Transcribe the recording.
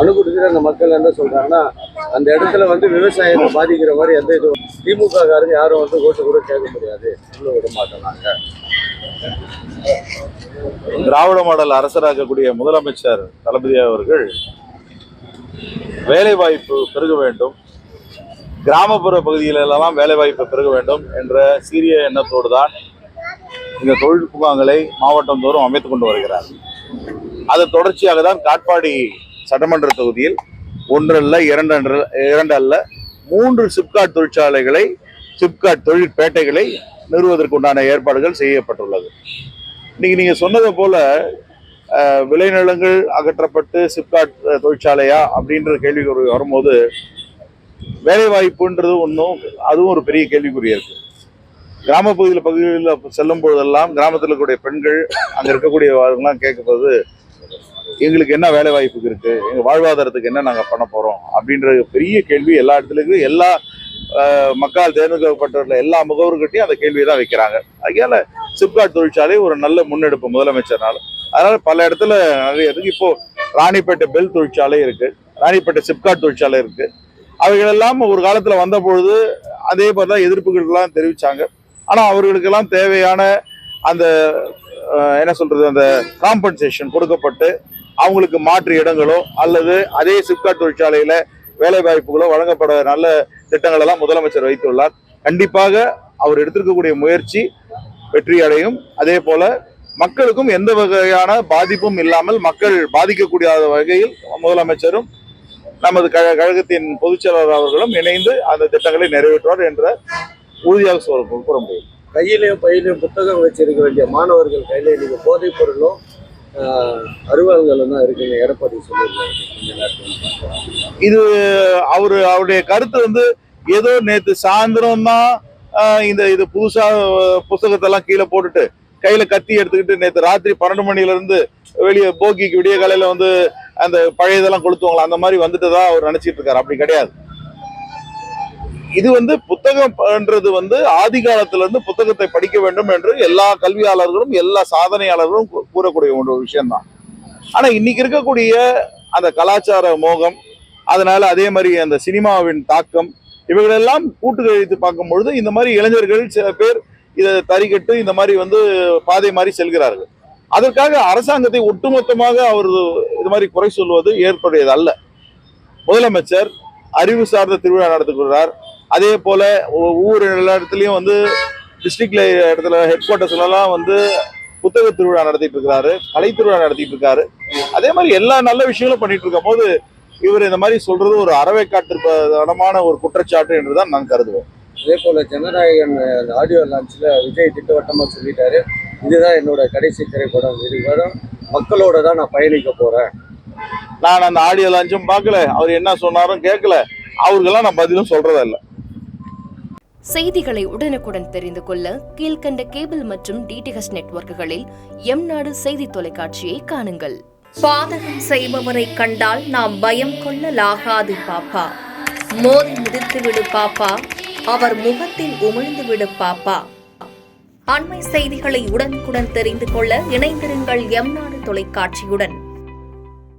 அணுகுடுக்கிற அந்த மக்கள் என்ன சொல்றாங்கன்னா, அந்த இடத்துல வந்து விவசாயத்தை பாதிக்கிற மாதிரி எந்த இது திமுக காரங்க யாரும் வந்து ஓட்டு கூட கேட்க முடியாது, உள்ள விட மாட்டோம் நாங்க. திராவிட மாடல் அரசராகக்கூடிய முதலமைச்சர் தளபதி அவர்கள் வேலை வாய்ப்பு பெருக வேண்டும், கிராமப்புற பகுதிகளெல்லாம் வேலை வாய்ப்பு பெருக வேண்டும் என்ற சீரிய எண்ணத்தோடு தான் இந்த தொழில் முகாம்களை மாவட்டம் தோறும் அமைத்துக் கொண்டு வருகிறார். அது தொடர்ச்சியாக தான் காட்பாடி சட்டமன்ற தொகுதியில் ஒன்றல்ல இரண்டு அல்ல 3 சிப்காட் தொழிற்சாலைகளை, சிப்காட் தொழிற்பேட்டைகளை நிறுவுவதற்குண்டான ஏற்பாடுகள் செய்யப்பட்டுள்ளது. இன்னைக்கு நீங்க சொன்னதை போல விளைநிலங்கள் அகற்றப்பட்டு சிப்காட் தொழிற்சாலையா அப்படின்ற கேள்விக்குறி வரும்போது வேலை வாய்ப்புன்றது ஒன்றும் அதுவும் ஒரு பெரிய கேள்விக்குறியா இருக்கு. கிராம பகுதியில் செல்லும் பொழுதெல்லாம் கிராமத்தில் இருக்கக்கூடிய பெண்கள் அங்க இருக்கக்கூடியவர்கள்லாம் கேட்கும்போது எங்களுக்கு என்ன வேலை வாய்ப்பு இருக்கு, எங்க வாழ்வாதாரத்துக்கு என்ன நாங்க பண்ண போறோம் அப்படின்ற பெரிய கேள்வி எல்லா இடத்துலயும் எல்லா மக்கள் தேர்ந்தெடுக்கப்பட்ட எல்லா முகவர்கிட்டையும் அந்த கேள்வியை தான் வைக்கிறாங்க. அதனால சிப்காட் தொழிற்சாலை ஒரு நல்ல முன்னெடுப்பு முதலமைச்சர்னால. அதனால பல இடத்துல நிறைய இருக்கு. இப்போ ராணிப்பேட்டை பெல் தொழிற்சாலை இருக்கு, ராணிப்பேட்டை சிப்காட் தொழிற்சாலை இருக்கு. அவைகளெல்லாம் ஒரு காலத்துல வந்த பொழுது அதே மாதிரிதான் எதிர்ப்புகள் எல்லாம் தெரிவிச்சாங்க. ஆனா அவர்களுக்கெல்லாம் தேவையான அந்த என்ன சொல்றது அந்த காம்பன்சேஷன் கொடுக்கப்பட்டு அவங்களுக்கு மாற்று இடங்களோ அல்லது அதே சிப்காட் தொழிற்சாலையில வேலை வாய்ப்புகளோ வழங்கப்பட நல்ல திட்டங்கள் எல்லாம் முதலமைச்சர் வைத்துள்ளார். கண்டிப்பாக அவர் எடுத்திருக்கக்கூடிய முயற்சி வெற்றி அடையும். அதே போல மக்களுக்கும் எந்த வகையான பாதிப்பும் இல்லாமல் மக்கள் பாதிக்கக்கூடிய வகையில் முதலமைச்சரும் நமது கழகத்தின் பொதுச் செயலாளர் அவர்களும் இணைந்து அந்த திட்டங்களை நிறைவேற்றுவார் என்ற உறுதியாக கூற முடியும். கையிலையும் பையிலையும் புத்தகம் வச்சிருக்க வேண்டிய மாணவர்கள் கையில இன்னைக்கு போதைப் பொருளும் அருவாள்களும் தான் இருக்குன்னு எடப்பாடி சொல்லியிருக்காங்க. இது அவருடைய கருத்து வந்து ஏதோ நேற்று சாயந்தரம் தான் இது புதுசா புத்தகத்தெல்லாம் கீழே போட்டுட்டு கையில கத்தி எடுத்துக்கிட்டு நேற்று ராத்திரி 12 மணில இருந்து வெளியே போக்கிக்கு விடிய காலையில வந்து அந்த பழையதெல்லாம் கொளுத்துவாங்களா அந்த மாதிரி வந்துட்டுதான் அவர் நினைச்சிட்டு இருக்காரு. அப்படி கிடையாது. இது வந்து புத்தகம்ன்றது வந்து ஆதி காலத்துல இருந்து புத்தகத்தை படிக்க வேண்டும் என்று எல்லா கல்வியாளர்களும் எல்லா சாதனையாளர்களும் கூறக்கூடிய ஒரு விஷயம்தான். ஆனா இன்னைக்கு இருக்கக்கூடிய அந்த கலாச்சார மோகம், அதனால அதே மாதிரி அந்த சினிமாவின் தாக்கம், இவைகளெல்லாம் கூட்டு கழித்து பார்க்கும் பொழுது இந்த மாதிரி இளைஞர்கள் சில பேர் இதை தறிக்கட்டு இந்த மாதிரி வந்து பாதை மாதிரி செல்கிறார்கள். அதற்காக அரசாங்கத்தை ஒட்டுமொத்தமாக அவர் இது மாதிரி குறை சொல்வது ஏற்புடையது அல்ல. முதலமைச்சர் அறிவு சார்ந்த திருவிழா நடத்துகிறார். அதே போல ஒவ்வொரு இடத்துலயும் வந்து டிஸ்ட்ரிக்ட்ல இடத்துல ஹெட் குவார்டர்ஸ்ல எல்லாம் வந்து புத்தக திருவிழா நடத்திட்டு இருக்கிறாரு, கலை திருவிழா நடத்திட்டு இருக்காரு. அதே மாதிரி எல்லா நல்ல விஷயங்களும் பண்ணிட்டு இருக்கும் போது இவர் இந்த மாதிரி சொல்றது ஒரு அறவைக்காட்டிற்கான ஒரு குற்றச்சாட்டு என்றுதான் நான் கருதுவேன். அதே போல ஜனநாயகன் ஆடியோ லான்ச்ல விஜய் திட்டவட்டமா சொல்லிட்டாரு, இதுதான் என்னோட கடைசி திரைப்படம், இது வரும் மக்களோட தான் நான் பயணிக்க போறேன். நான் அந்த ஆடியோ லான்ச்சும் பார்க்கல, அவர் என்ன சொன்னாரும் கேட்கல, அவருக்கெல்லாம் நான் பதிலும் சொல்றதில்லை. செய்திகளை உடனுக்குடன் தெரிந்து கொள்ள கீழ்கண்ட கேபிள் மற்றும் டிடிஹெச் நெட்வொர்க்குகளில் எம்நாடு செய்தி தொலைக்காட்சியை காணுங்கள். பாதகம் செய்பவரை கண்டால் நாம் பயம் கொள்ளலாகாது பாப்பா, மோதி மிதித்து விடு பாப்பா, அவர் முகத்தில் உமிழ்ந்து விடு பாப்பா. அண்மை செய்திகளை உடனுக்குடன் தெரிந்து கொள்ள இணைந்திருங்கள் எம்நாடு தொலைக்காட்சியுடன்.